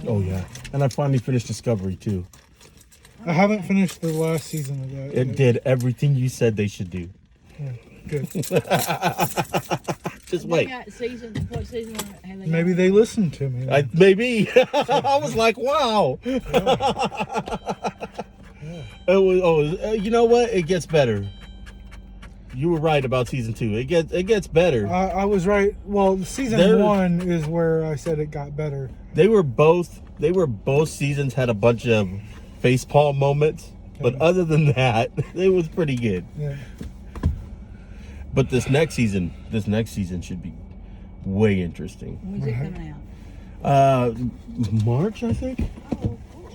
Oh yeah, and I finally finished Discovery too. I haven't finished the last season of that. It did everything you said they should do. Yeah, good. Just wait. What season have they Maybe got? they listened to me. Maybe. I was like, wow. Yeah. It was, you know what? It gets better. You were right about season 2. It gets better. I was right. Well, season 1 is where I said it got better. They were both seasons had a bunch of facepalm moments, but other than that, it was pretty good. Yeah. But this next season should be way interesting. When's it coming out? March, I think. Oh, cool.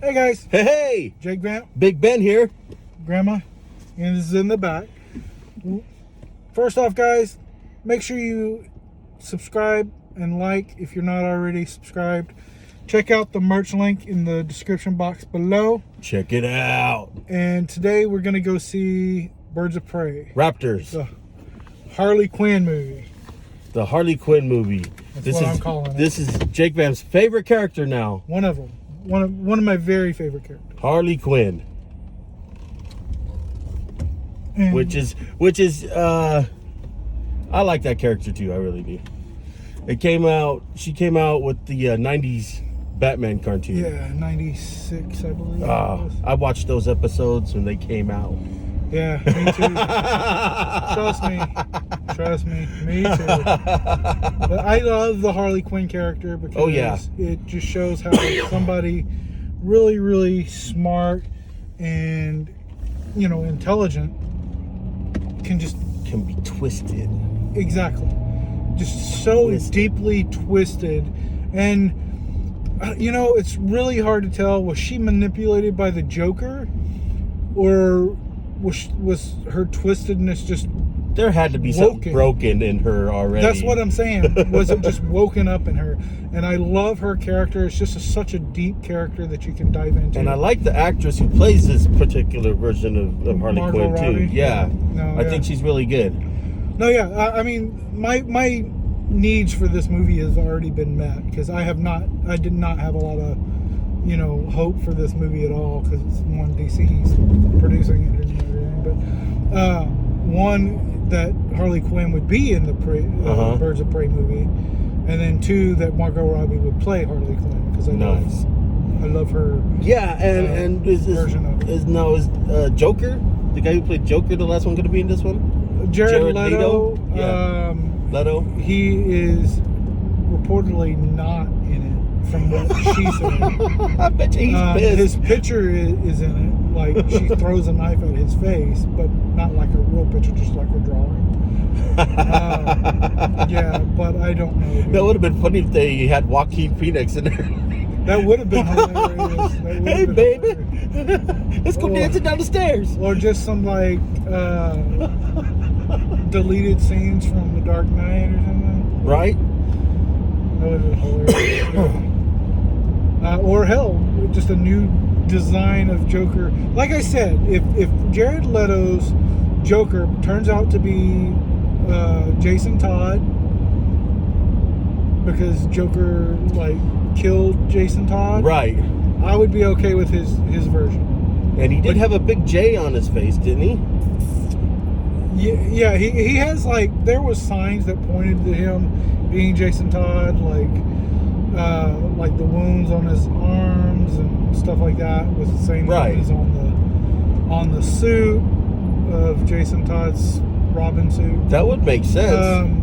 Hey guys, Hey, Jake Vamp, Big Ben here. Grandma, and this is in the back. First off, guys, make sure you subscribe and like if you're not already subscribed. Check out the merch link in the description box below. Check it out. And today we're gonna go see Birds of Prey, Raptors. the Harley Quinn movie. The Harley Quinn movie. That's what I'm calling it. This is Jake Vamp's favorite character now. One of them. One of my very favorite characters. Harley Quinn. And Which is I like that character too, I really do. She came out with the 90s Batman cartoon. yeah, 96, I believe. It was. I watched those episodes when they came out. Yeah, me too. Trust me, me too. But I love the Harley Quinn character because it just shows how somebody really, really smart and intelligent Can be twisted. exactly, just so Twisted. deeply twisted, and it's really hard to tell, was she manipulated by the Joker, or was her twistedness just There had to be something broken in her already. That's what I'm saying. Was it just woken up in her? And I love her character. It's just such a deep character that you can dive into. And I like the actress who plays this particular version of Harley Margot Quinn Robbie. too. Yeah, No, I think she's really good. No, yeah. I mean, my needs for this movie have already been met because I did not have a lot of hope for this movie at all because it's one DC's producing it and everything. But one, that Harley Quinn would be in the Birds of Prey movie, and then 2, that Margot Robbie would play Harley Quinn because I love her. Yeah, and is version of it. is Joker, the guy who played Joker, the last one, going to be in this one? Jared Leto. Yeah. Leto. He is reportedly not in it from what she said. I bet you he's pissed. His picture is in it. Like, she throws a knife at his face, but not like a real picture, just like a drawing. Yeah, but I don't know. That would have been funny if they had Joaquin Phoenix in there. That would have been hilarious. Hey, baby, let's go dancing down the stairs. Or just some like deleted scenes from The Dark Knight or something. Right? That would have been hilarious. Or hell, just a new design of Joker. Like I said, if Jared Leto's Joker turns out to be Jason Todd, because Joker killed Jason Todd, Right. I would be okay with his version. And he did have a big J on his face, didn't he? Yeah, he has there was signs that pointed to him being Jason Todd, like the wounds on his arms and stuff like that was the same wounds on the suit of Jason Todd's Robin suit. That would make sense.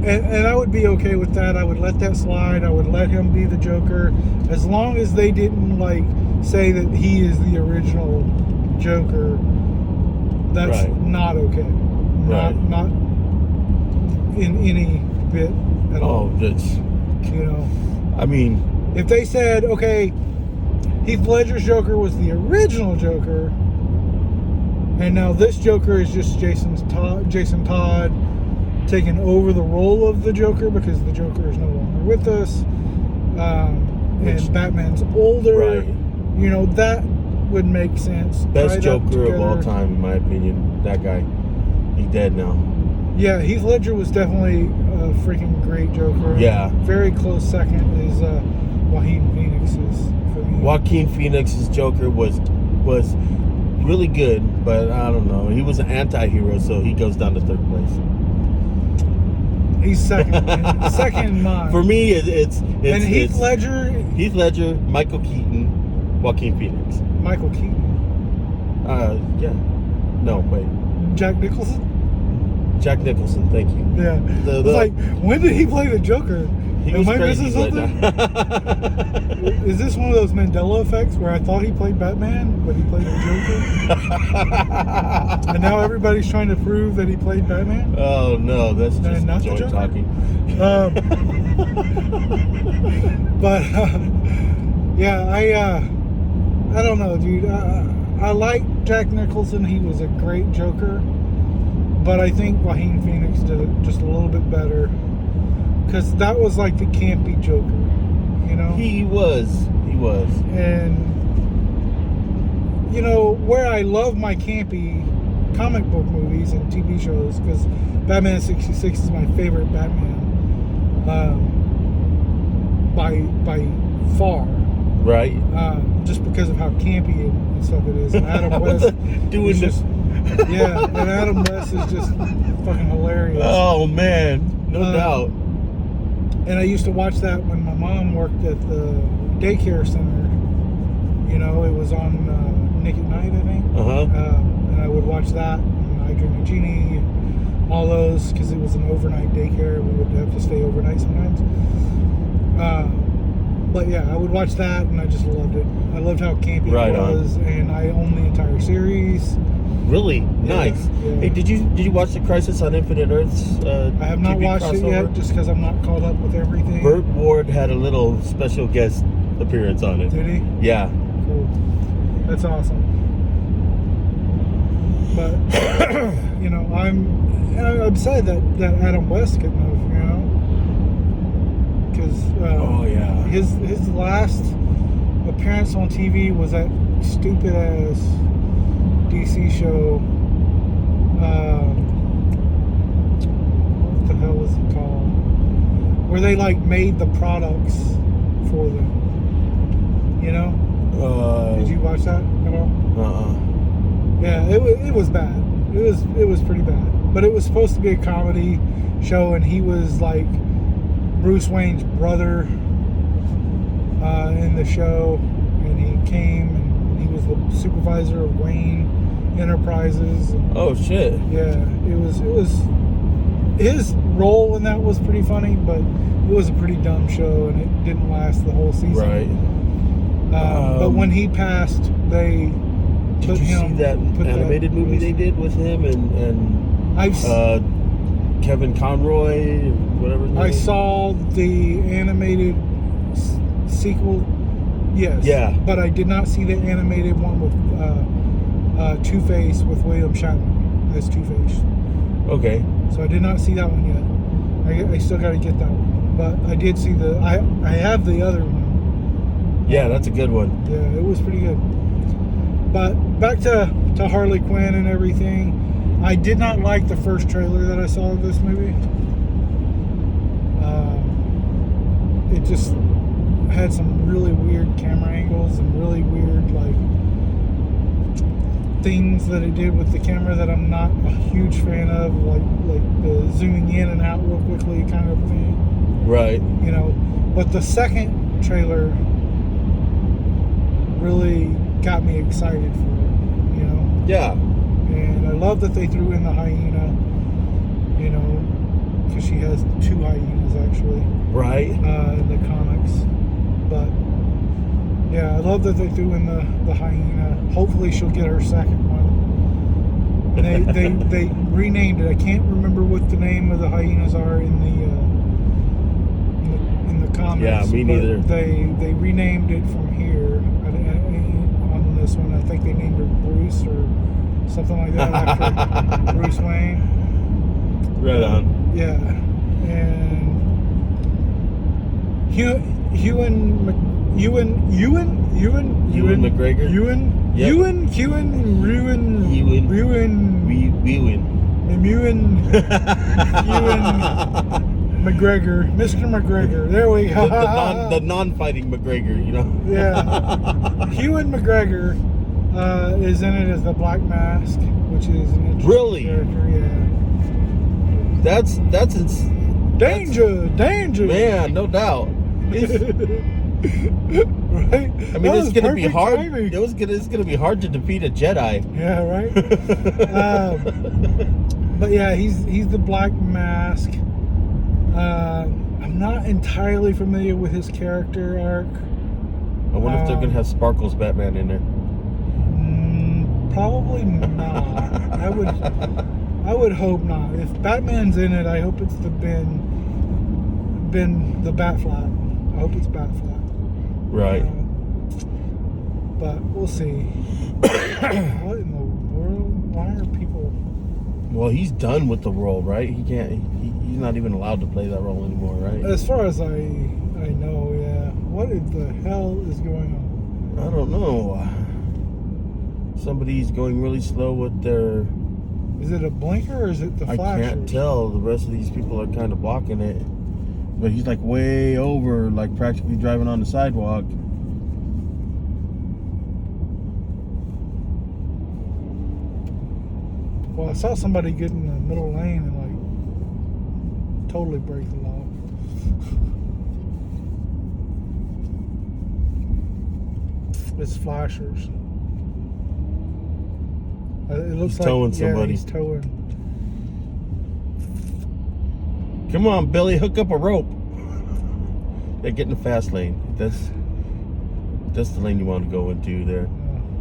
And I would be okay with that. I would let that slide. I would let him be the Joker, as long as they didn't say that he is the original Joker. That's not okay. Right. Not in any bit at all. Oh, that's. I mean, if they said, okay, Heath Ledger's Joker was the original Joker, and now this Joker is just Jason Todd, taken over the role of the Joker because the Joker is no longer with us, and Batman's older. Right. You know, that would make sense. Best Tied up Joker of all together. time, in my opinion. That guy. He's dead now. Yeah, Heath Ledger was definitely a freaking great Joker. Yeah. Very close second is Joaquin Phoenix's for me. Joaquin Phoenix's Joker was really good, but I don't know. He was an anti-hero, so he goes down to third place. He's second. Second in mine. For me, it's and Heath Ledger. Heath Ledger, Michael Keaton, Joaquin Phoenix. Michael Keaton. Yeah. No, wait. Jack Nicholson? Jack Nicholson, thank you. Yeah. The- It's like, when did he play the Joker? He Am was I crazy, missing but something? Is this one of those Mandela effects where I thought he played Batman, but he played the Joker? And now everybody's trying to prove that he played Batman? Oh no, that's just not the joint Joker? talking. But yeah, I don't know, dude. I like Jack Nicholson. He was a great Joker, but I think Joaquin Phoenix did it just a little bit better because that was like the campy Joker, you know. He was. And you know where I love my campy comic book movies and TV shows, because Batman '66 is my favorite Batman by far. Right. Just because of how campy and stuff it is. And Adam West doing is this. just, yeah, and Adam West is just fucking hilarious. Oh man, no doubt. And I used to watch that when my mom worked at the daycare center. You know, it was on Nick at Night, I think. And I would watch that, and I Dream of Jeannie, and all those, because it was an overnight daycare. We would have to stay overnight sometimes. But yeah, I would watch that, and I just loved it. I loved how campy it was, and I own the entire series. Really nice. Yeah. Hey, did you watch the Crisis on Infinite Earths? I have not TV watched it crossover? yet, just because I'm not caught up with everything. Burt Ward had a little special guest appearance on it. Did he? Yeah. Cool. That's awesome. But you know, I'm sad that Adam West couldn't have, you know, because Oh yeah. his last appearance on TV was that stupid ass DC show. What the hell was it called? Where they like made the products for them. You know? Did you watch that at all? Yeah, it was bad. It was pretty bad. But it was supposed to be a comedy show, and he was like Bruce Wayne's brother in the show, and he came and he was the supervisor of Wayne Enterprises. And, Oh shit. yeah, it was his role in that was pretty funny, but it was a pretty dumb show, and it didn't last the whole season. Right. But when he passed, they Did you see that animated movie they did with him and Kevin Conroy, whatever his name I is? saw the animated sequel. Yes. Yeah. But I did not see the animated one with Two-Face with William Shatner as Two-Face. Okay. So I did not see that one yet. I still got to get that one. But I did see I have the other one. Yeah, that's a good one. Yeah, it was pretty good. But back to Harley Quinn and everything. I did not like the first trailer that I saw of this movie. It just had some really weird camera angles and really weird like things that it did with the camera that I'm not a huge fan of, like the zooming in and out real quickly kind of thing. Right. You know, but the second trailer really got me excited for it, you know. Yeah. And I love that they threw in the hyena, you know, because she has 2 hyenas actually Right. in the comics. But yeah, I love that they threw in the hyena. Hopefully she'll get her second one. And they renamed it. I can't remember what the name of the hyenas are in the comics. Yeah, me neither. But they renamed it from here on this one. I think they named her Bruce or something like that after Bruce Wayne. Right on. Yeah, and Ewan McGregor? Yep. Ewan McGregor, Mr. McGregor. There we go. the non-fighting McGregor, you know. Yeah. Ewan McGregor is in it as the Black Mask, which is an interesting Really? character. Yeah. That's Danger. man, no doubt. Right? I mean, it's gonna be hard. It's gonna be hard to defeat a Jedi. Yeah, right. But yeah, he's the Black Mask. I'm not entirely familiar with his character arc. I wonder if they're gonna have Sparkles Batman in there. Probably not. I would hope not. If Batman's in it, I hope it's the Ben the Batflat. I hope it's Batflat. Right. But we'll see. What in the world? Why are people? Well, he's done with the role, right? He can't. He's not even allowed to play that role anymore, right? As far as I know, yeah. What the hell is going on? I don't know. Somebody's going really slow with their. Is it a blinker or is it the flashers? I can't tell. The rest of these people are kind of blocking it. But he's like way over, like practically driving on the sidewalk. Well, I saw somebody get in the middle lane and like totally break the law. It's flashers. It looks He's like towing somebody. He's towing. Come on, Billy, hook up a rope. They get in the fast lane. That's the lane you want to go into there.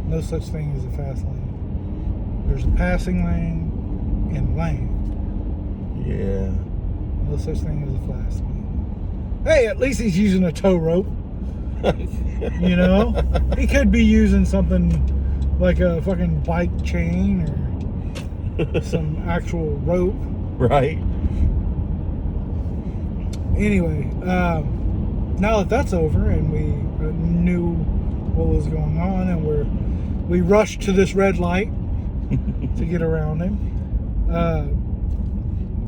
No such thing as a fast lane. There's a passing lane and lane. Yeah. No such thing as a fast lane. Hey, at least he's using a tow rope. You know? He could be using something like a fucking bike chain or some actual rope. Right. Anyway, now that that's over and we knew what was going on and we rushed to this red light to get around him.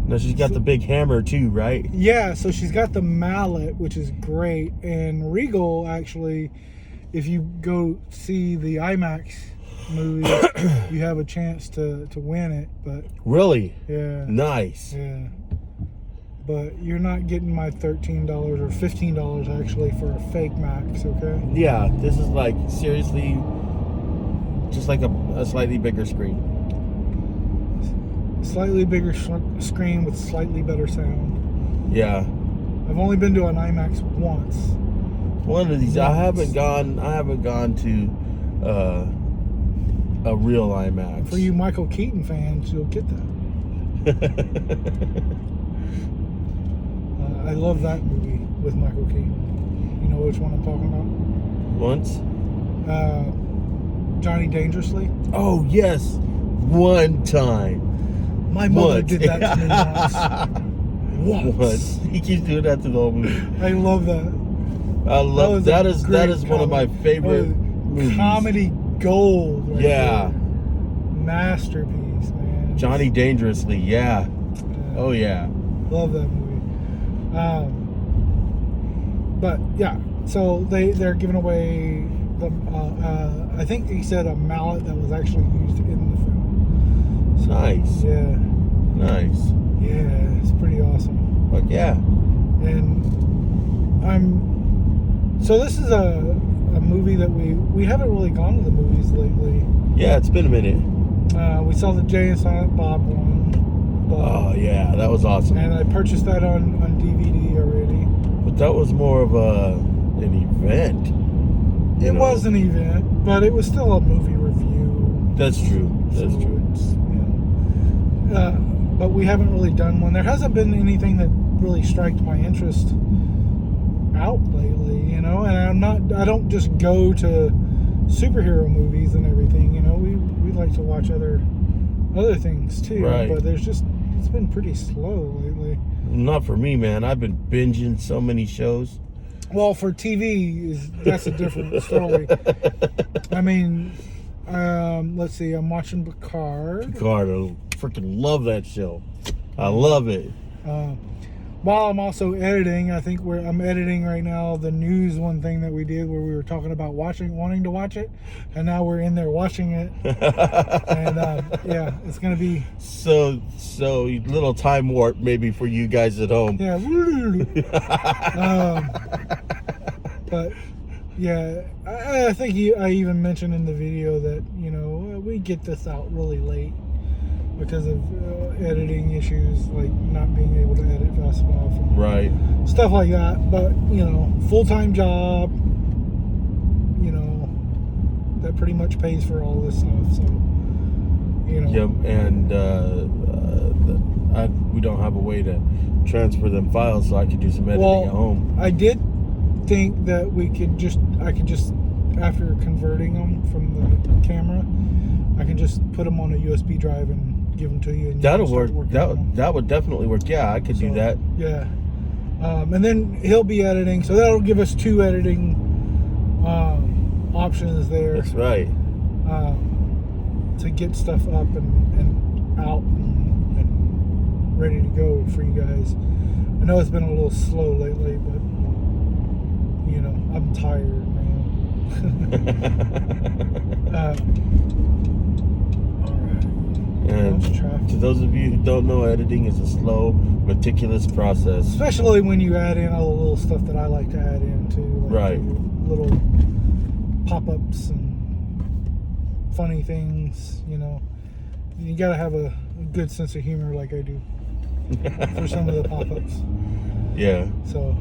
Now she's got the big hammer too, right? Yeah, so she's got the mallet, which is great. And Regal, actually, if you go see the IMAX movie, you have a chance to win it. But Really? yeah, Nice. yeah. But you're not getting my $13 or $15 actually for a fake Max, okay? Yeah, this is like seriously just like a slightly bigger screen. Slightly bigger screen with slightly better sound. Yeah. I've only been to an IMAX once. One of these, I haven't gone to a real IMAX. For you Michael Keaton fans, you'll get that. I love that movie with Michael Keaton. You know which one I'm talking about? Once? Johnny Dangerously. Oh yes, one time. My mother did that to me once. He keeps doing that to the whole movie. I love that. I love that is one of my favorite movies. Comedy gold. Right Yeah. there. Masterpiece, man. Johnny Dangerously, yeah. Oh yeah. Love that movie. But yeah, so they're giving away the I think he said a mallet that was actually used in the film. So, Nice. Yeah. Nice. Yeah, it's pretty awesome. Fuck yeah. And so this is a movie that we haven't really gone to the movies lately. Yeah, it's been a minute. We saw the Jay and Silent Bob one. Oh yeah, that was awesome. And I purchased that on DVD already. But that was more of an event. It was an event, but it was still a movie review. That's true. That's So true. it's, but we haven't really done one. There hasn't been anything that really striked my interest out lately, you know. And I don't just go to superhero movies and everything, you know. We like to watch other things too. Right. But there's just it's been pretty slow lately. Not for me, man. I've been binging so many shows. Well, for TV, that's a different story. I mean, let's see. I'm watching Picard. Picard, I freaking love that show. I love it. While I'm also editing, I think I'm editing right now the news one thing that we did where we were talking about wanting to watch it, and now we're in there watching it. And yeah, it's gonna be so little time warp maybe for you guys at home. yeah. But yeah, I think I even mentioned in the video that we get this out really late because of editing issues, like not being able to edit fast enough, and Right. stuff like that. But full-time job, that pretty much pays for all this stuff. So Yep, and we don't have a way to transfer them files, so I could do some editing at home. I did think that I could just after converting them from the camera, I can just put them on a USB drive and give them to you. And That'll you can work. start working on them. That would definitely work. Yeah, I could do that. Yeah. And then he'll be editing, so that'll give us 2 editing options there. That's right. To get stuff up and out and ready to go for you guys. I know it's been a little slow lately, but I'm tired, man. And to those of you who don't know, editing is a slow, meticulous process. Especially when you add in all the little stuff that I like to add in too. Like Right. Little pop-ups and funny things, You gotta have a good sense of humor like I do for some of the pop-ups. Yeah. So,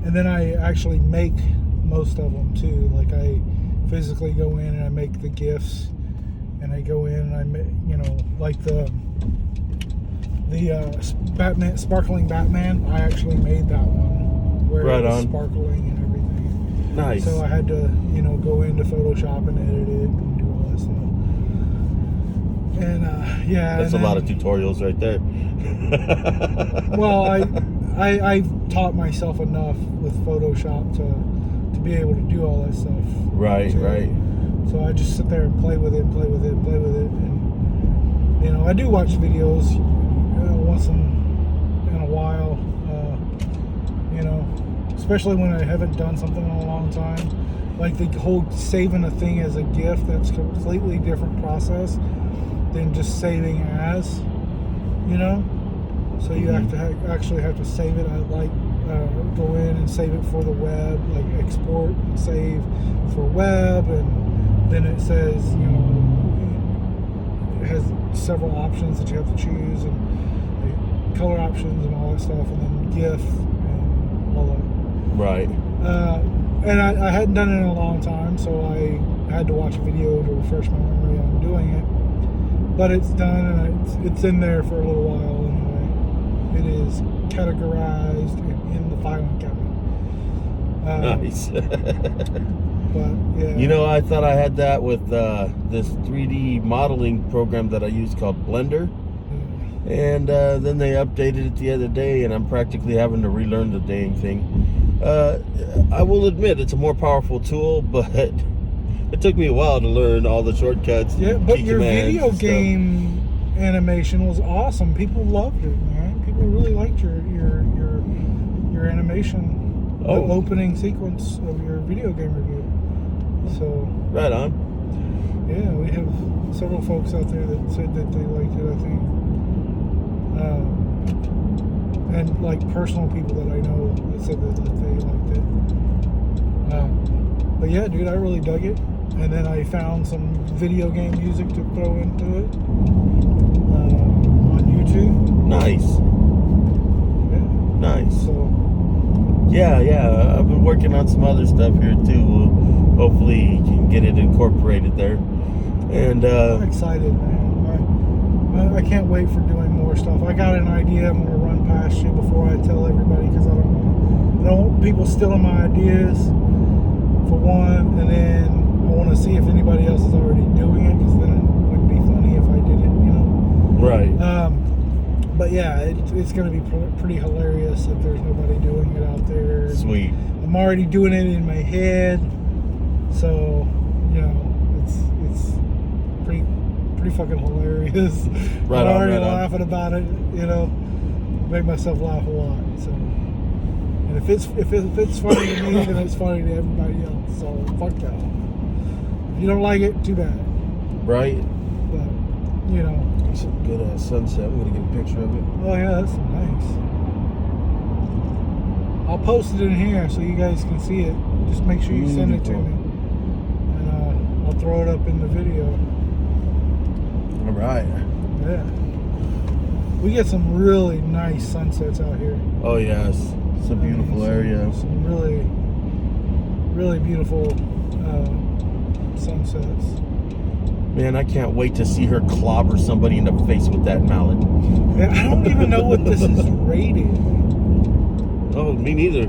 and then I actually make most of them too. Like I physically go in and I make the GIFs. And I go in and I make, like the Batman, sparkling Batman. I actually made that one where Right it was on. sparkling and everything. Nice. So I had to, go into Photoshop and edit it and do all that stuff. And yeah, That's a lot of tutorials right there. Well, I've taught myself enough with Photoshop to be able to do all that stuff. Right, too. right. So I just sit there and play with it. And I do watch videos once in a while. Especially when I haven't done something in a long time. Like the whole saving a thing as a GIF, that's a completely different process than just saving as. So you have to actually have to save it. I like go in and save it for the web, like export and save for web, and then it says, it has several options that you have to choose, and color options and all that stuff, and then GIF and all that. Right. And I hadn't done it in a long time, so I had to watch a video to refresh my memory on doing it. But it's done, and it's in there for a little while anyway. It is categorized in the filing cabinet. Nice. But yeah. I thought I had that with this 3D modeling program that I use called Blender. And then they updated it the other day, and I'm practically having to relearn the dang thing. I will admit it's a more powerful tool, but it took me a while to learn all the shortcuts. Yeah, but key your commands video and stuff. game animation was awesome. People loved it, man. People really liked your animation. Oh. The opening sequence of your video game review. So Right on. yeah, we have several folks out there that said that they liked it, I think. And like personal people that I know that said that they liked it. But yeah, dude, I really dug it. And then I found some video game music to throw into it on YouTube. Nice. Yeah. Nice. So Yeah. I've been working on some other stuff here too. Hopefully you can get it incorporated there. And I'm excited, man. I can't wait for doing more stuff. I got an idea I'm gonna run past you before I tell everybody, because I don't want people stealing my ideas for one, and then I want to see if anybody else is already doing it, because then it wouldn't be funny if I did it, Right. But yeah, it's going to be pretty hilarious if there's nobody doing it out there. Sweet. I'm already doing it in my head, so you know it's pretty fucking hilarious. Right I'm on, already right on. laughing about it. You know, make myself laugh a lot. So, and if it's funny to me, then it's funny to everybody else. So fuck that. If you don't like it, too bad. Right. But you know, It's a good ass sunset. I'm gonna get a picture of it. oh yeah, that's nice. I'll post it in here so you guys can see it. Just make sure you send it to me, and I'll throw it up in the video. All right. Yeah, we get some really nice sunsets out here. Oh yes, it's a beautiful area. Some really, really beautiful sunsets. Man, I can't wait to see her clobber somebody in the face with that mallet. Yeah, I don't even know what this is rated. Oh, me neither.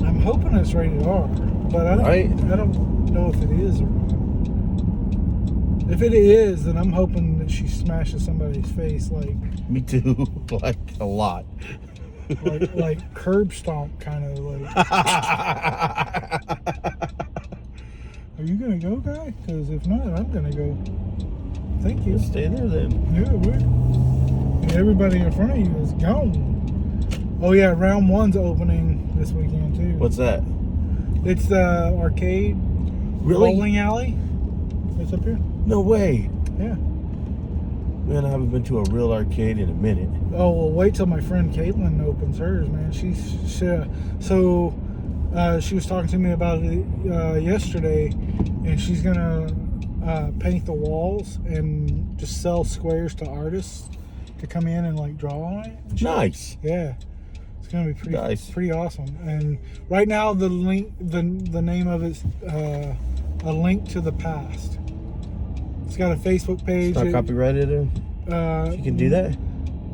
I'm hoping it's rated R, but I don't know if it is or not. If it is, then I'm hoping that she smashes somebody's face like Me too. Like a lot. like curb stomp kind of like. Are you gonna go, guy? Because if not, I'm gonna go. Thank you. Stay there then. Yeah, we're. Everybody in front of you is gone. Oh yeah, round one's opening this weekend too. What's that? It's the arcade bowling alley. It's up here. No way. Yeah. Man, I haven't been to a real arcade in a minute. Oh well, wait till my friend Caitlin opens hers, man. She was talking to me about it yesterday, and she's gonna paint the walls and just sell squares to artists to come in and like draw on it. Nice. Yeah, it's gonna be pretty Nice. pretty awesome. And right now the name of it's A Link to the Past. It's got a Facebook page. It's not copyrighted or you can do that?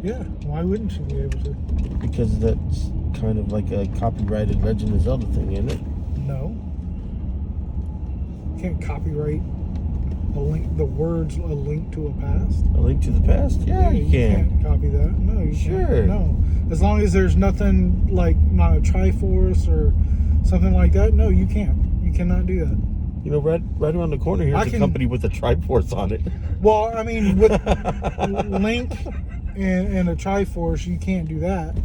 Yeah, why wouldn't you be able to? Because that's kind of like a copyrighted Legend of Zelda thing, isn't it? No. You can't copyright the words "A Link to a Past." A Link to the Past? Yeah, you can. Can't copy that. No, you Sure. can't. No. As long as there's nothing like not a Triforce or something like that, no, you can't. You cannot do that. You know, right around the corner here is a company with a Triforce on it. Well, I mean, with Link and a Triforce, you can't do that.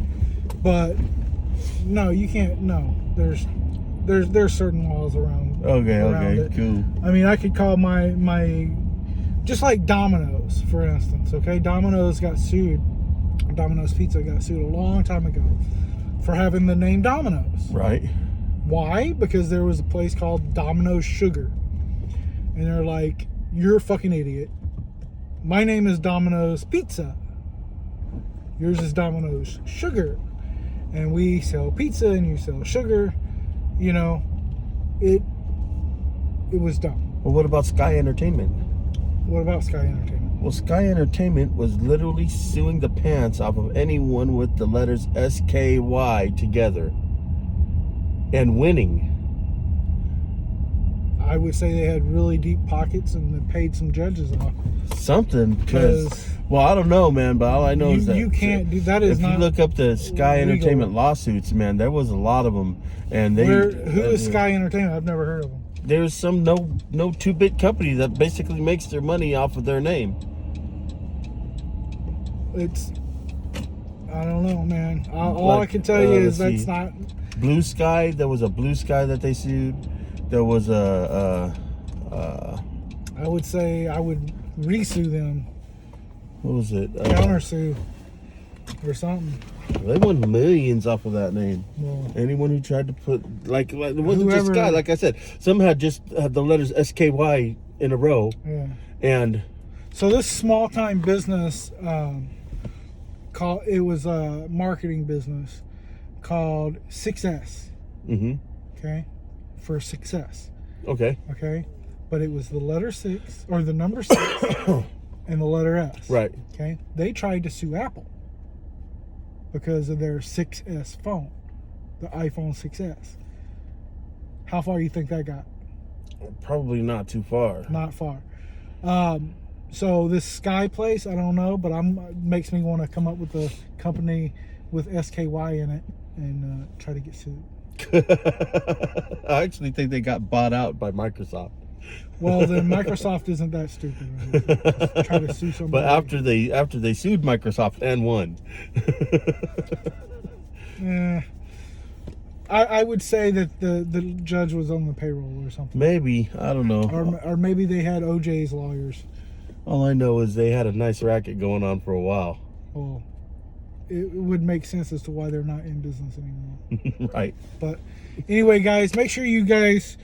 But no, you can't. No, there's certain laws around. Okay, it. cool. I mean, I could call my just like Domino's, for instance. Okay, Domino's Pizza got sued a long time ago for having the name Domino's. Right. Why? Because there was a place called Domino's Sugar. And they're like, you're a fucking idiot. My name is Domino's Pizza. Yours is Domino's Sugar. And we sell pizza and you sell sugar. You know, it was dumb. Well, what about Sky Entertainment? What about Sky Entertainment? Well, Sky Entertainment was literally suing the pants off of anyone with the letters SKY together. And winning. I would say they had really deep pockets and they paid some judges off. Something, because, well, I don't know, man, but all I know is that you can't do that. Is if not you look up the Sky legal. Entertainment lawsuits, man, there was a lot of them, and they. Who is Sky Entertainment? I've never heard of them. There's some no 2-bit company that basically makes their money off of their name. I don't know, man. All I can tell you is that's not. Blue Sky. There was a Blue Sky that they sued. There was I would say I would resue them. What was it? Countersue or something. They won millions off of that name. Well, anyone who tried to put it wasn't just Sky. Like I said, some had just the letters SKY in a row. Yeah. And so this small time business, it was a marketing business called 6S. Mm-hmm. Okay, for success. Okay. Okay, but it was the letter 6 or the number 6 and the letter S. Right. Okay, they tried to sue Apple because of their 6S phone, the iPhone 6S. How far do you think that got? Probably not too far. Not far. So this Sky place, I don't know, but makes me want to come up with a company with SKY in it and try to get sued. I actually think they got bought out by Microsoft. Well, then Microsoft isn't that stupid. Right? Just try to sue somebody. But after they sued Microsoft and won. I would say that the judge was on the payroll or something. Maybe, I don't know. Or maybe they had OJ's lawyers. All I know is they had a nice racket going on for a while. Well, it would make sense as to why they're not in business anymore. Right. But anyway, guys, make sure you guys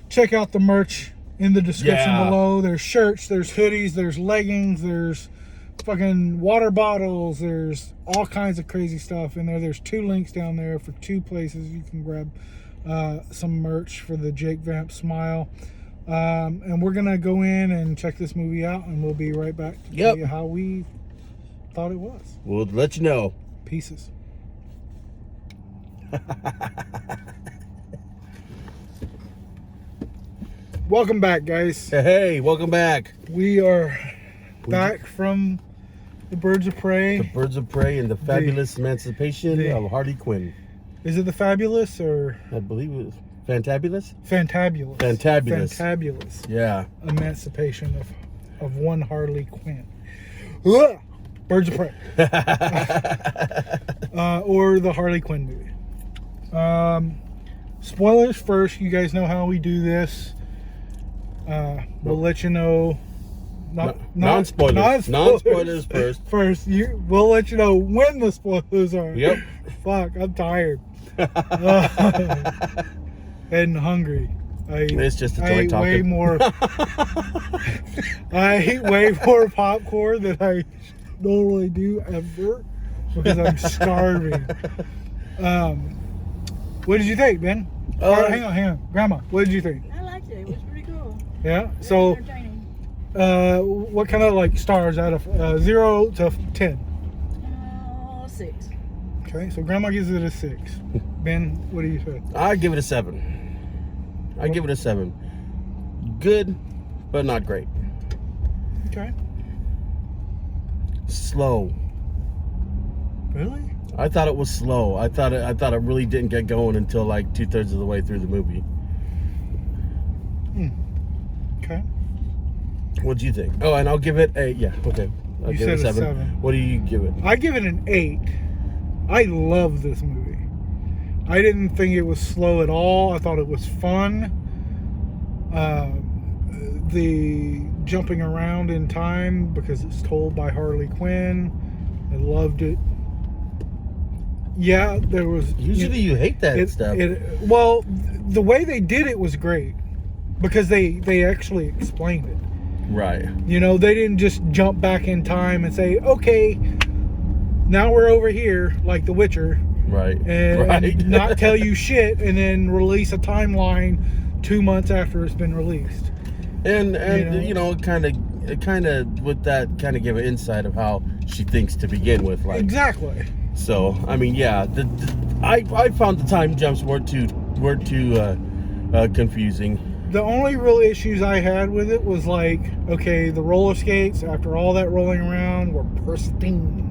check out the merch in the description below. There's shirts, there's hoodies, there's leggings, there's fucking water bottles, there's all kinds of crazy stuff in there. There's 2 links down there for 2 places you can grab some merch for the Jake Vamp smile. And we're gonna go in and check this movie out, and we'll be right back to tell you how we thought it was. We'll let you know. Pieces. Welcome back, guys. Hey, welcome back. We are back from the Birds of Prey. The Birds of Prey and the Fabulous Emancipation of Harley Quinn. Is it the Fabulous or? I believe it was Fantabulous. Fantabulous. Fantabulous. Fantabulous. Yeah. Emancipation of one Harley Quinn. Ugh! Birds of Prey. Or the Harley Quinn movie. Spoilers first. You guys know how we do this. We'll let you know. Non-spoilers. Non-spoilers first. We'll let you know when the spoilers are. Yep. Fuck, I'm tired. And hungry. It's just a toy talking. Way more. I eat way more popcorn than I normally do ever because I'm starving. What did you think, Ben? Hang on. Grandma, what did you think? I liked it. It was pretty cool. Yeah. Very So, entertaining. what kind of like stars out of 0 to 10? 6. Okay, so Grandma gives it a 6. Ben, what do you say? I give it a 7. I give it a 7. Good, but not great. Okay. Slow. Really? I thought it was slow. I thought it really didn't get going until like 2/3 of the way through the movie. Okay. What do you think? Oh, and I'll give it a okay. I'll You give it said a a 7. What do you give it? I give it an 8. I love this movie. I didn't think it was slow at all. I thought it was fun. The jumping around in time because it's told by Harley Quinn. I loved it. Yeah, there was. Usually you hate that stuff. Well, the way they did it was great because they actually explained it. Right. You know, they didn't just jump back in time and say, okay, now we're over here like The Witcher. Right. And not tell you shit and then release a timeline 2 months after it's been released. And you know, kind of with that kind of give an insight of how she thinks to begin with, like. Exactly. So I mean, yeah, I found the time jumps weren't too confusing. The only real issues I had with it was like, okay, the roller skates after all that rolling around were pristine.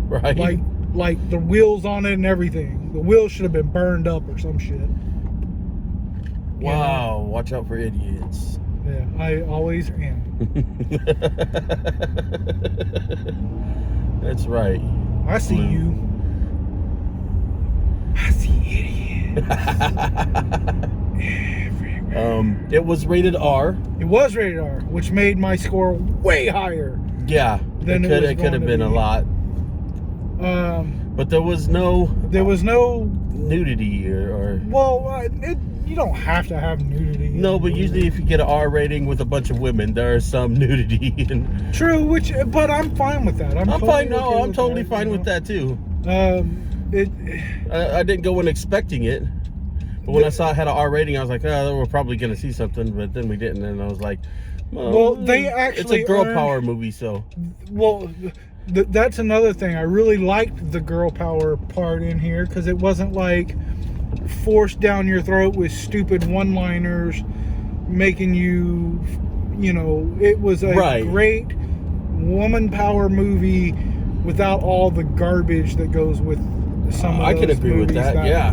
Right. Like the wheels on it and everything. The wheels should have been burned up or some shit. Wow, watch out for idiots. Yeah, I always am. That's right. I see you. I see idiots. Everywhere. It was rated R. It was rated R, which made my score way higher. Yeah, it could have been a lot. But there was no nudity or well, you don't have to have nudity. No, but usually if you get an R rating with a bunch of women, there is some nudity. True, but I'm fine with that. I'm totally fine with that too. I didn't go in expecting it, but when I saw it had an R rating, I was like, oh, we're probably gonna see something, but then we didn't, and I was like, well, they actually it's a girl power movie, so well. That's another thing. I really liked the girl power part in here because it wasn't like forced down your throat with stupid one-liners making you you know, it was a Right. great woman power movie without all the garbage that goes with some of I those can agree with movies that, yeah.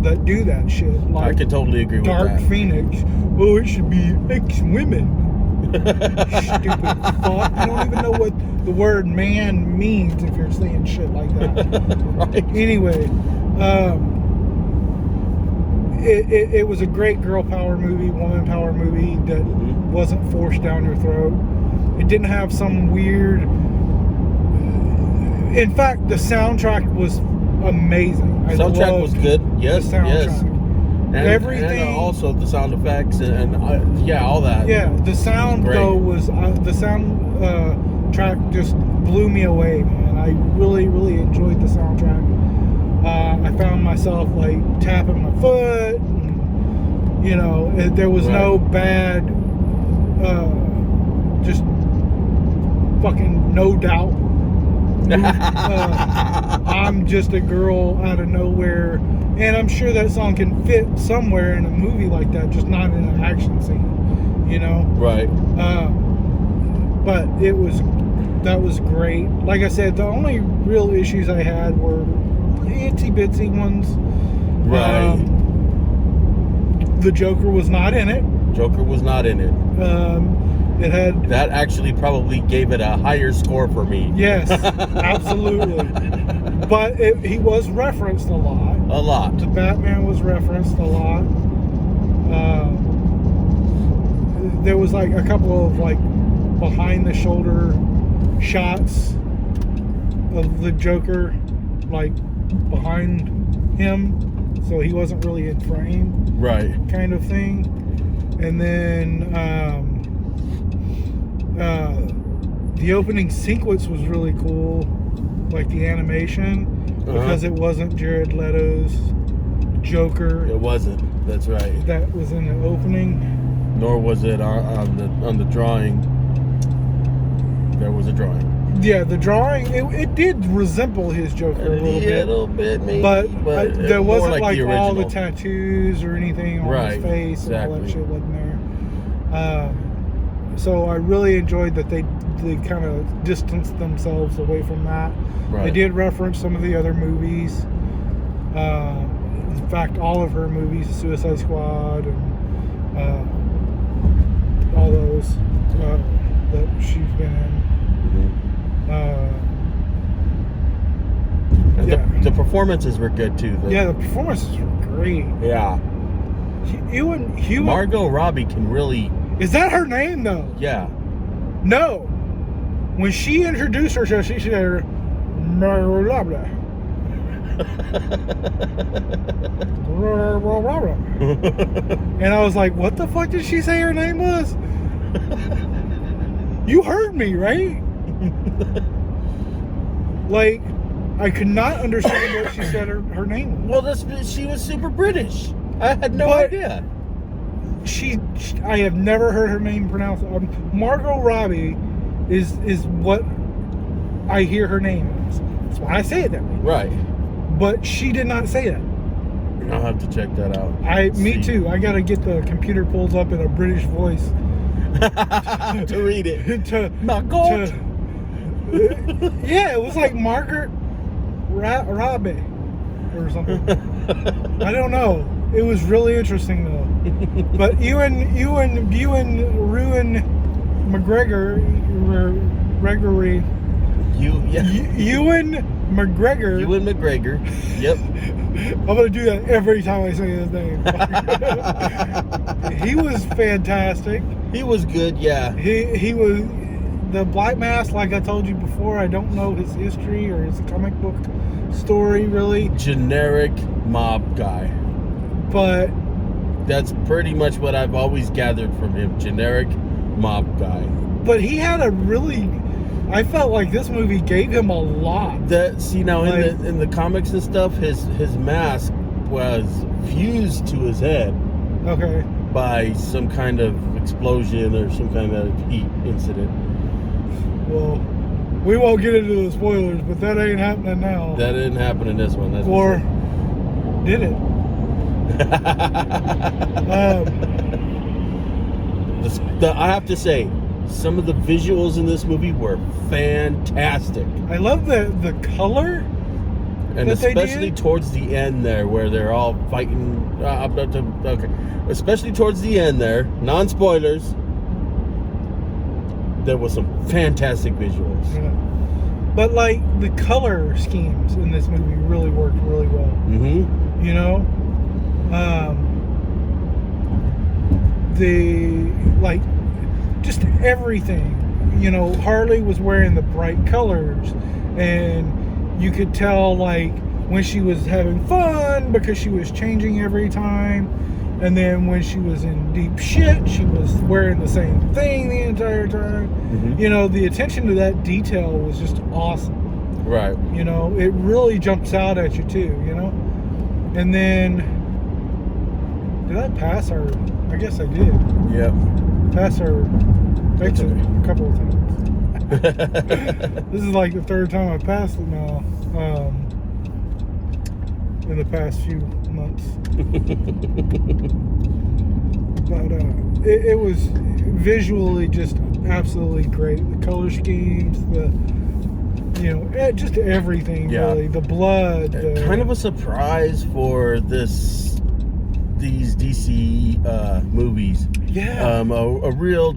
that do that shit. Like I could totally agree with Dark that. Phoenix. Oh, it should be ex-women. Stupid fuck. You don't even know what the word man means if you're saying shit like that. Right. Anyway, it was a great girl power movie, woman power movie that wasn't forced down your throat. It didn't have some weird. In fact, the soundtrack was amazing. I Soundtrack loved was good. Yes, the soundtrack. yes. And, Everything. and also the sound effects and yeah, all that. Yeah, the sound Great. though was the sound track just blew me away, man. I really, really enjoyed the soundtrack. I found myself like tapping my foot. And, you know, there was no bad, just fucking no doubt. I'm just a girl out of nowhere, and I'm sure that song can fit somewhere in a movie like that, just not in an action scene, you know. Right. But that was great. Like I said, the only real issues I had were itsy bitsy ones. Right. The Joker was not in it. Joker was not in it. It had. That actually probably gave it a higher score for me. Yes, absolutely. But he was referenced a lot. A lot. The Batman was referenced a lot. There was like a couple of like behind the shoulder shots of the Joker, like behind him, so he wasn't really in frame. Right. Kind of thing. And then the opening sequence was really cool, like the animation, because it wasn't Jared Leto's Joker. It wasn't. That's right. That was in the opening. Nor was it on the drawing. There was a drawing. Yeah, the drawing it did resemble his Joker a little bit, maybe. but there wasn't like the all the original. tattoos or anything on his face and all that shit wasn't there. So I really enjoyed that they kind of distanced themselves away from that. Right. They did reference some of the other movies. In fact, all of her movies, Suicide Squad and all those that she's been in. The performances were good too. The performances were great. Yeah. Ewan, Margot Robbie can really. Is that her name though? Yeah. No. When she introduced herself, she said, Margot Robbie. And I was like, what the fuck did she say her name was? You heard me, right? Like, I could not understand what she said her name was. Well, she was super British. I had no idea. I have never heard her name pronounced. Margot Robbie is what I hear her name is. That's why I say it that way. Right. But she did not say that. I'll have to check that out. Me too. I gotta get the computer pulled up in a British voice to read it. Margot. Yeah, it was like Margaret Robbie or something. I don't know. It was really interesting though. But Ewan McGregor. Ewan McGregor. Yep. I'm gonna do that every time I say his name. He was fantastic. He was good, yeah. He was the Black Mask, like I told you before. I don't know his history or his comic book story really. Generic mob guy. But that's pretty much what I've always gathered from him. Generic mob guy. But he had a really. I felt like this movie gave him a lot. In the comics and stuff, his mask was fused to his head. Okay. By some kind of explosion or some kind of heat incident. Well, we won't get into the spoilers, but that ain't happening now. That didn't happen in this one. That's or did it? I have to say, some of the visuals in this movie were fantastic. I love the color. And that especially they did. towards the end there, where they're all fighting. Okay, especially towards the end there, non-spoilers. There was some fantastic visuals. Yeah. But like the color schemes in this movie really worked really well. Mm-hmm. You know, just everything. You know, Harley was wearing the bright colors, and you could tell like when she was having fun because she was changing every time, and then when she was in deep shit, she was wearing the same thing the entire time. Mm-hmm. You know, the attention to that detail was just awesome. Right. You know, it really jumps out at you too, you know? And then, did I pass our, I guess I did. Yep. Pass our exit okay. a couple of times. This is like the third time I've passed it now, in the past few months. But it was visually just absolutely great. The color schemes, just everything, Yeah. really. The blood. Kind of a surprise for these DC movies. Yeah. A real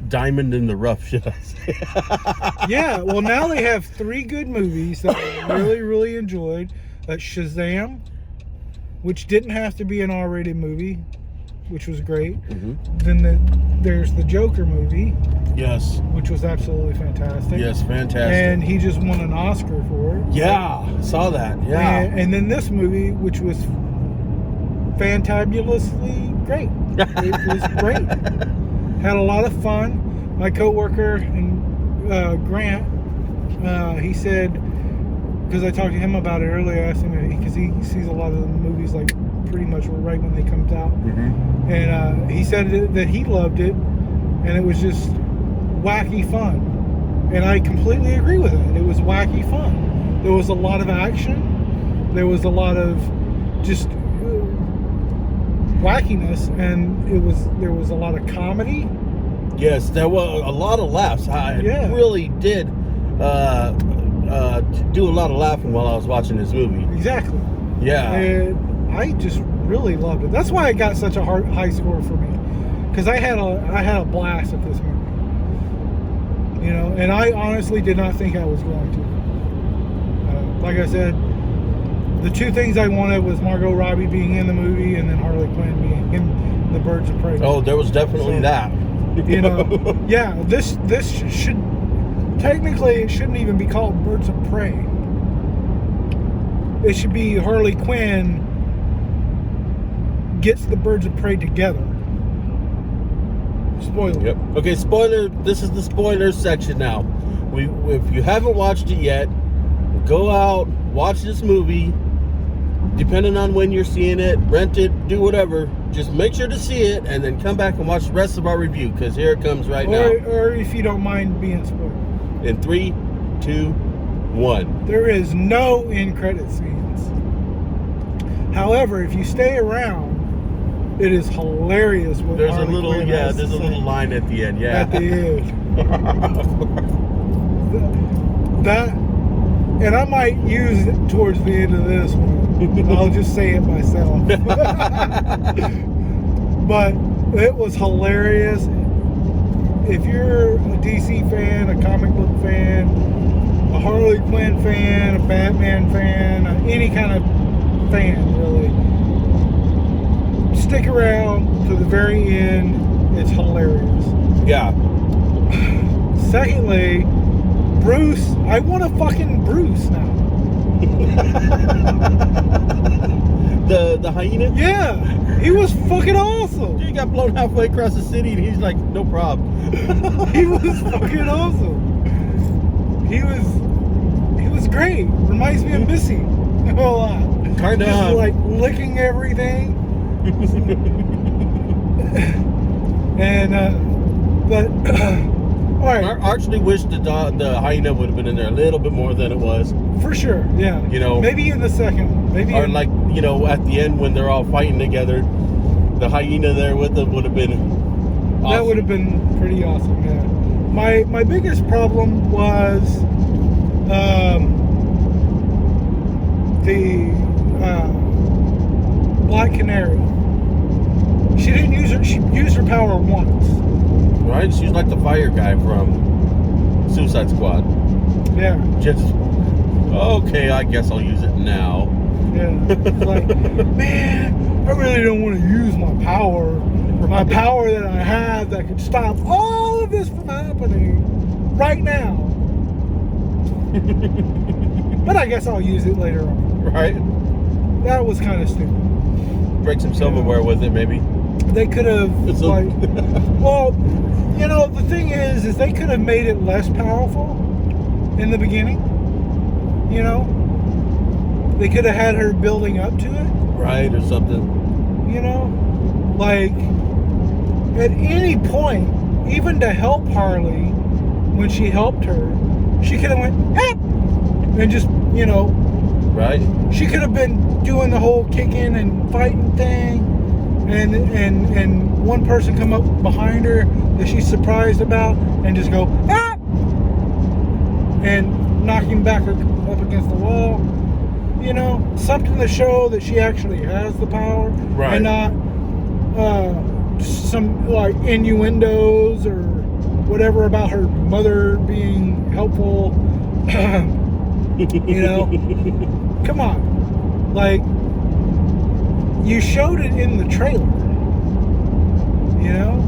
diamond in the rough, should I say? Yeah. Well, now they have 3 good movies that I really, really enjoyed. Shazam, which didn't have to be an R-rated movie, which was great. Mm-hmm. Then there's the Joker movie. Yes. Which was absolutely fantastic. Yes, fantastic. And he just won an Oscar for it. Yeah, I saw that. Yeah. And then this movie, which was fantabulously great. It was great. Had a lot of fun. My coworker and Grant, he said, because I talked to him about it earlier, I asked him, because he sees a lot of the movies like pretty much right when they come out. Mm-hmm. And he said that he loved it, and it was just wacky fun. And I completely agree with it. It was wacky fun. There was a lot of action. There was a lot of just wackiness, and there was a lot of comedy. Yes, there were a lot of laughs. I really did do a lot of laughing while I was watching this movie. Exactly. Yeah. And I just really loved it. That's why it got such a high score for me, because I had a blast at this movie. You know, and I honestly did not think I was going to. Like I said, the 2 things I wanted was Margot Robbie being in the movie, and then Harley Quinn being in the Birds of Prey. Oh, there was definitely that. You know, yeah. This should technically, it shouldn't even be called Birds of Prey. It should be Harley Quinn gets the Birds of Prey together. Spoiler. Yep. Okay, spoiler. This is the spoiler section now. If you haven't watched it yet, go out, watch this movie. Depending on when you're seeing it, rent it, do whatever. Just make sure to see it, and then come back and watch the rest of our review, because here it comes right now. Or if you don't mind being spoiled. In 3, 2, 1. There is no end credit scenes. However, if you stay around, it is hilarious. What There's Harley Quinn has to there's a say little line at the end, yeah. At the end. That, and I might use it towards the end of this one. I'll just say it myself. But it was hilarious. If you're a DC fan, a comic book fan, a Harley Quinn fan, a Batman fan, any kind of fan, really, stick around to the very end. It's hilarious. Yeah. Secondly, Bruce, I want a fucking Bruce now. The hyena? Yeah, he was fucking awesome. He got blown halfway across the city, and he's like, no problem. He was fucking awesome. He was great. Reminds me of Missy a lot. Kind Just of. like licking everything. And but all right, I actually wish the hyena would have been in there a little bit more than it was. for sure. Yeah, You know, maybe in the second one. Maybe or in, like, at the end when they're all fighting together, the hyena there with them would have been That would have been pretty awesome. Yeah. My biggest problem was the Black Canary. She didn't use her. She used her power once. Right? She's like the fire guy from Suicide Squad. Yeah. Just, okay, I guess I'll use it now. Yeah. It's like, man, I really don't want to use my power. My power that I have that could stop all of this from happening right now. But I guess I'll use it later on. Right? That was kind of stupid. Break some silverware with it, maybe. They could have, like, well, you know, the thing is they could have made it less powerful in the beginning. You know? They could have had her building up to it. Right, or something. You know? Like, at any point, even to help Harley, when she helped her, she could have went, help! And just, you know. Right. She could have been doing the whole kicking and fighting thing. And one person come up behind her that she's surprised about and just go, ah! And knock him back up against the wall. You know, something to show that she actually has the power. Right. And not some like innuendos or whatever about her mother being helpful. You know? Come on. Like, you showed it in the trailer. You know?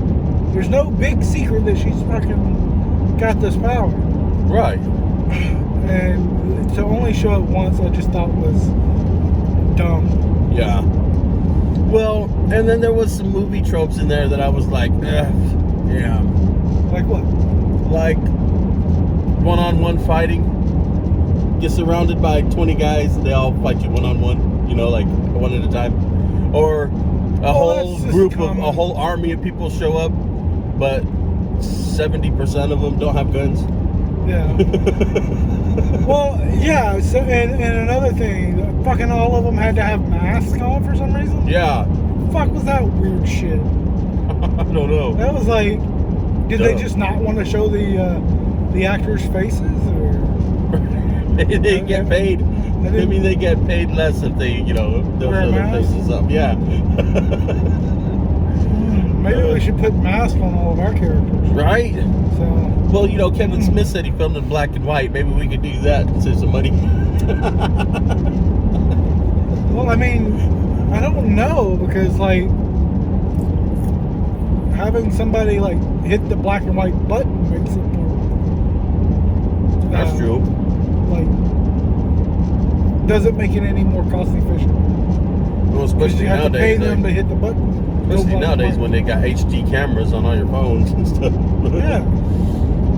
There's no big secret that she's fucking got this power. Right. And to only show it once, I just thought was dumb. Yeah. Well, and then there was some movie tropes in there that I was like, yeah. Like what? Like one-on-one fighting. Get surrounded by 20 guys, they all fight you one-on-one, you know, like one at a time. Or a whole group of, a whole army of people show up, but 70% of them don't have guns. Yeah. Well, yeah, so, and another thing, fucking all of them had to have masks on for some reason. Yeah. Fuck was that weird shit? I don't know. That was like, did they just not want to show the actors' faces, or they get paid. I mean, they get paid less if they, you know, those other faces up. Yeah. Maybe we should put masks on all of our characters. Right. So. Well, you know, Kevin Smith said he filmed in black and white. Maybe we could do that and save some money. Well, I mean, I don't know, because like having somebody like hit the black and white button makes it more. That's true. Like, doesn't make it any more cost efficient. Well, especially you have nowadays. to pay them to hit the button. Especially nowadays when they got HD cameras on all your phones and stuff. Yeah.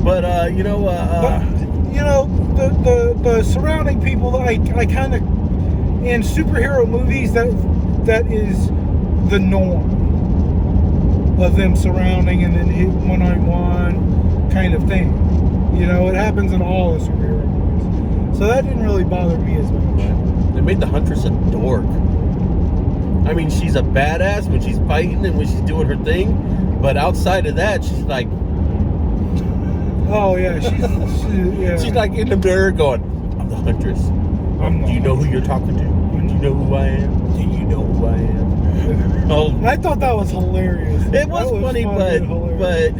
But you know, but, you know, the surrounding people, I kind of, in superhero movies, that is the norm of them surrounding and then hit one-on-one kind of thing. You know, it happens in all the superhero movies. So that didn't really bother me as much. They made the Huntress a dork. I mean, she's a badass when she's fighting and when she's doing her thing, but outside of that, she's like, oh yeah, she's like in the mirror going, I'm the Huntress. Do you know who you're talking to? Do you know who I am? Do you know who I am? Oh, I thought that was hilarious. It was funny, but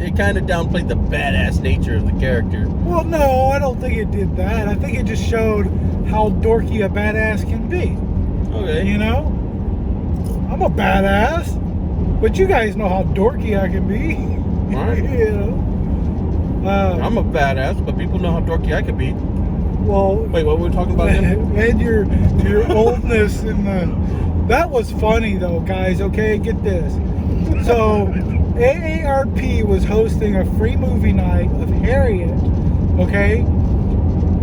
it kind of downplayed the badass nature of the character. Well, no, I don't think it did that. I think it just showed how dorky a badass can be. Okay. You know? I'm a badass, but you guys know how dorky I can be. Right. You know? I'm a badass, but people know how dorky I can be. Well, wait, what were we talking about again? And your oldness in the. That was funny though, guys. Okay, get this. So, AARP was hosting a free movie night of Harriet. Okay,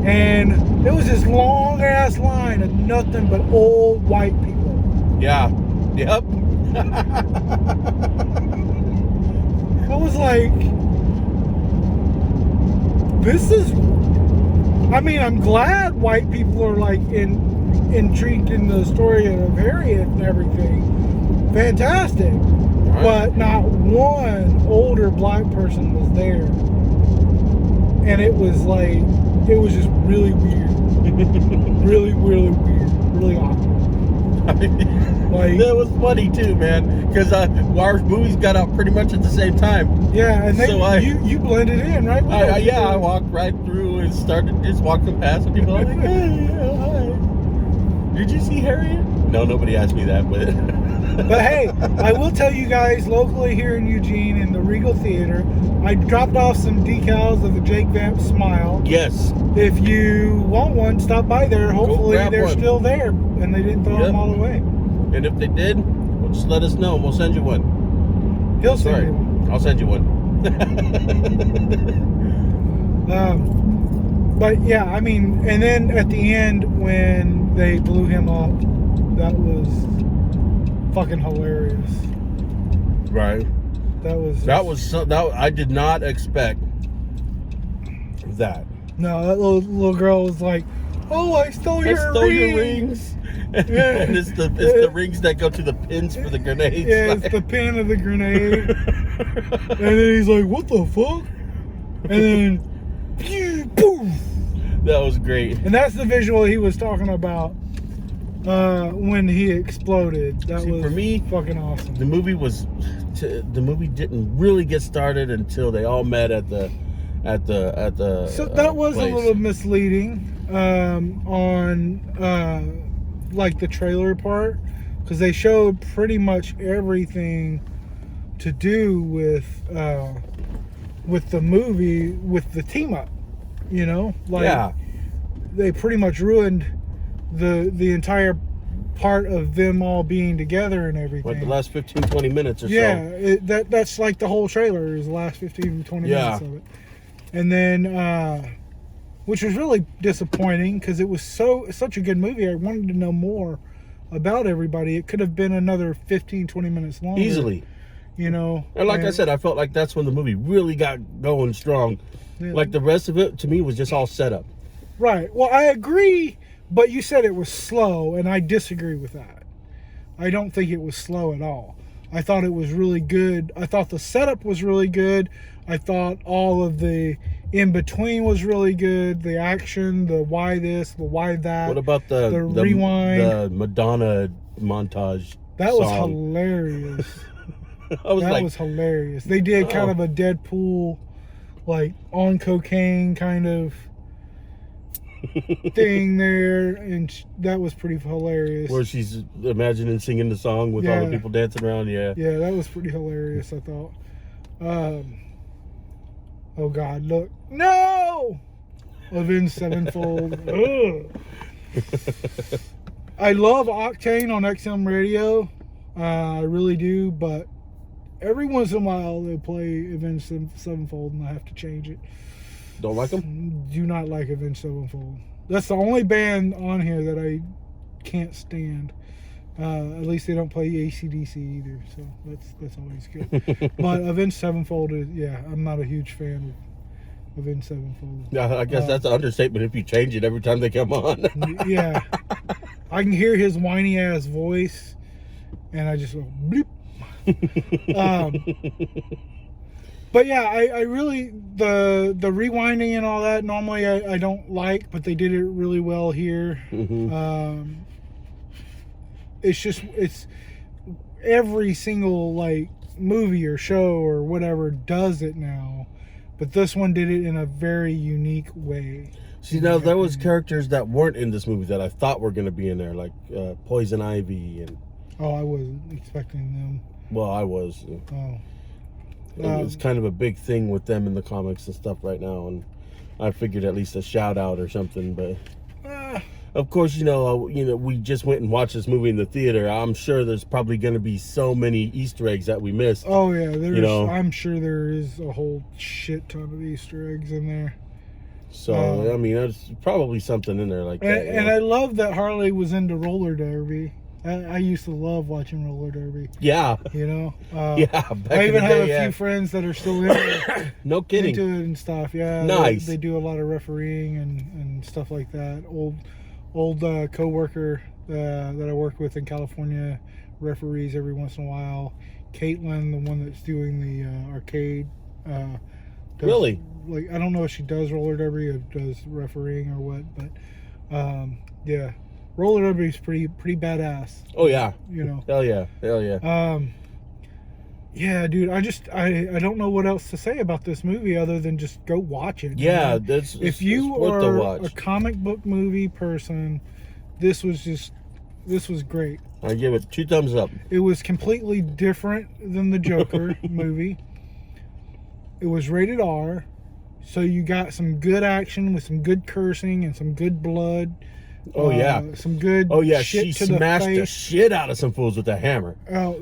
and there was this long ass line of nothing but old white people. Yeah. Yep. I was like, this is. I mean, I'm glad white people are like intrigued in the story of Harriet and everything. Fantastic. Right. but not one older black person was there. And it was just really weird. Really, really weird. Really awkward. Like, that was funny too, man, because our movies got out pretty much at the same time. yeah, and So you blended in, right? I walked right through and started just walking past, and people are like, "Hey, oh, hi. Did you see Harriet?" No, nobody asked me that, but But hey, I will tell you guys, locally here in Eugene, in the Regal Theater, I dropped off some decals of the Jake Vamp Smile. yes, If you want one, stop by there. Hopefully grab they're one. still there and they didn't throw Yep. them all away. and if they did, well, just let us know, and we'll send you one. He'll Sorry, send you one. I'll send you one. But yeah, I mean, and then at the end when they blew him up, that was fucking hilarious. Right. That was I did not expect that. No, that little girl was like, "Oh, I stole your rings." And it's the rings that go to the pins for the grenades. Yeah, it's the pin of the grenade. And then he's like, "What the fuck?" And then, pew, boom. That was great. And that's the visual he was talking about when he exploded. That was for me, fucking awesome. The movie didn't really get started until they all met at the So that was place. a little misleading on like the trailer part, because they showed pretty much everything to do with the movie, with the team up, you know, like yeah. they pretty much ruined the entire part of them all being together and everything. What, the last 15-20 minutes or yeah, so. that's like the whole trailer is the last 15-20 Yeah. minutes of it. And then which was really disappointing because it was such a good movie. I wanted to know more about everybody. It could have been another 15-20 minutes longer. Easily. You know. And like I said, I felt like that's when the movie really got going strong. Yeah. Like the rest of it, to me, was just all set up. Right. Well, I agree, but you said it was slow, and I disagree with that. I don't think it was slow at all. I thought it was really good. I thought the setup was really good. I thought all of the in-between was really good. The action, the why this, the why that. What about the rewind? The Madonna montage That was song? hilarious. I was That was hilarious. They did kind of a Deadpool, like on cocaine kind of thing there, and that was pretty hilarious. where she's imagining singing the song with all the people dancing around. Yeah. Yeah, that was pretty hilarious, I thought. Oh God, look. No! Avenged Sevenfold. Ugh. I love Octane on XM Radio. I really do, but every once in a while they play Avenged Sevenfold and I have to change it. Don't like them? Do not like Avenged Sevenfold. That's the only band on here that I can't stand. At least they don't play AC/DC either, so that's always good. But Avenged Sevenfold is, I'm not a huge fan of Avenged Sevenfold. Yeah, I guess that's an understatement if you change it every time they come on. Yeah, I can hear his whiny ass voice, and I just go bleep. But yeah, I really the rewinding and all that normally I don't like, but they did it really well here. Mm-hmm. It's every single like movie or show or whatever does it now, but this one did it in a very unique way. See, now there was characters that weren't in this movie that I thought were going to be in there, like Poison Ivy and. Oh, I wasn't expecting them. Well, I was. Oh. It's kind of a big thing with them in the comics and stuff right now, and I figured at least a shout out or something. But of course, you know, we just went and watched this movie in the theater. I'm sure there's probably going to be so many Easter eggs that we missed. Oh yeah, I'm sure there is a whole shit ton of Easter eggs in there. So I mean, there's probably something in there like that. And I love that Harley was into roller derby. I used to love watching roller derby. Yeah. You know? Yeah. Back I in even the have day, a few friends that are still into it. No kidding. Into it and stuff, yeah. Nice. They do a lot of refereeing and stuff like that. Old co-worker that I worked with in California referees every once in a while. Caitlin, the one that's doing the arcade. Does, Really? Like, I don't know if she does roller derby or does refereeing or what, but yeah, roller derby is pretty badass. Oh yeah. You know. Hell yeah. Yeah, dude. I don't know what else to say about this movie other than just go watch it. Yeah, man. If you worth the are watch. a comic book movie person, this was great. I give it 2 thumbs up. It was completely different than the Joker movie. It was rated R, so you got some good action with some good cursing and some good blood. Oh yeah. Some good. Oh yeah. shit She to smashed the the face. shit out of some fools with a hammer. Well,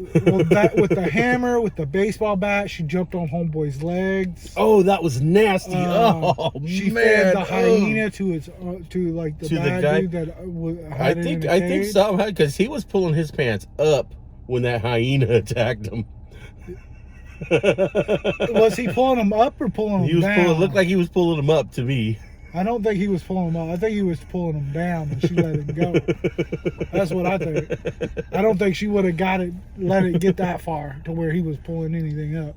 that with the hammer, with the baseball bat, she jumped on Homeboy's legs. Oh, that was nasty. Oh She man. fed the hyena to its to like the To the bad guy? dude that had it in the I cage. think somehow because he was pulling his pants up when that hyena attacked him. Was he pulling him up or pulling him He was down? looked like he was pulling him up to me. I don't think he was pulling him up. I think he was pulling him down, and she let it go. That's what I think. I don't think she would have let it get that far to where he was pulling anything up.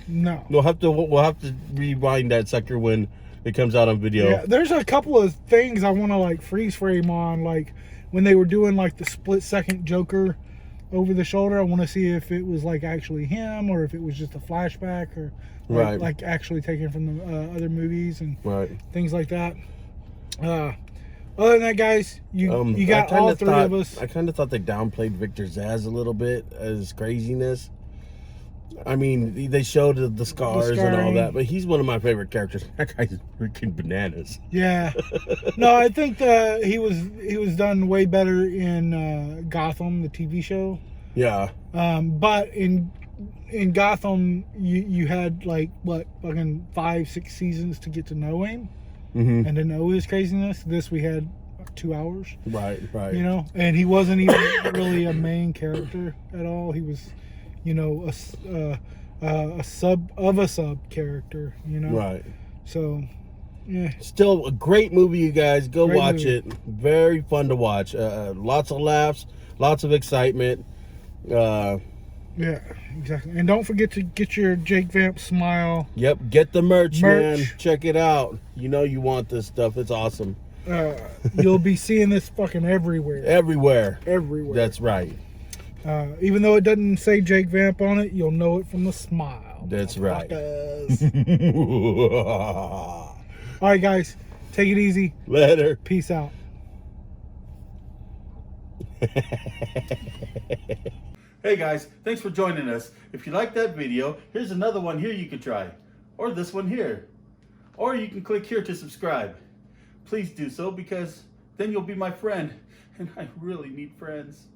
No. We'll have to rewind that sucker when it comes out on video. Yeah, there's a couple of things I want to like freeze frame on, like when they were doing like the split second Joker over the shoulder. I want to see if it was like actually him or if it was just a flashback or like actually taken from the other movies and things like that. Other than that, guys, you got all three of us. I kind of thought they downplayed Victor Zsasz a little bit as craziness. I mean, they showed the scars and all that, but he's one of my favorite characters. That guy's freaking bananas. Yeah. No, I think he was done way better in Gotham, the TV show. Yeah. But in Gotham, you had like what, fucking 5-6 seasons to get to know him and to know his craziness. This we had 2 hours. Right. You know, and he wasn't even really a main character at all. He was, you know, a sub character. You know. Right. So. Yeah. Still a great movie, you guys. Go Great watch movie. it. Very fun to watch. Lots of laughs, lots of excitement. Yeah, exactly. And don't forget to get your Jake Vamp smile. Yep, get the merch, man. Merch. Check it out. You know you want this stuff. It's awesome. You'll be seeing this fucking everywhere. Everywhere. Everywhere. That's right. Even though it doesn't say Jake Vamp on it, you'll know it from the smile. That's right. All right, guys. Take it easy. Later. Peace out. Hey guys, thanks for joining us. If you like that video, here's another one here you could try. Or this one here. Or you can click here to subscribe. Please do so because then you'll be my friend. And I really need friends.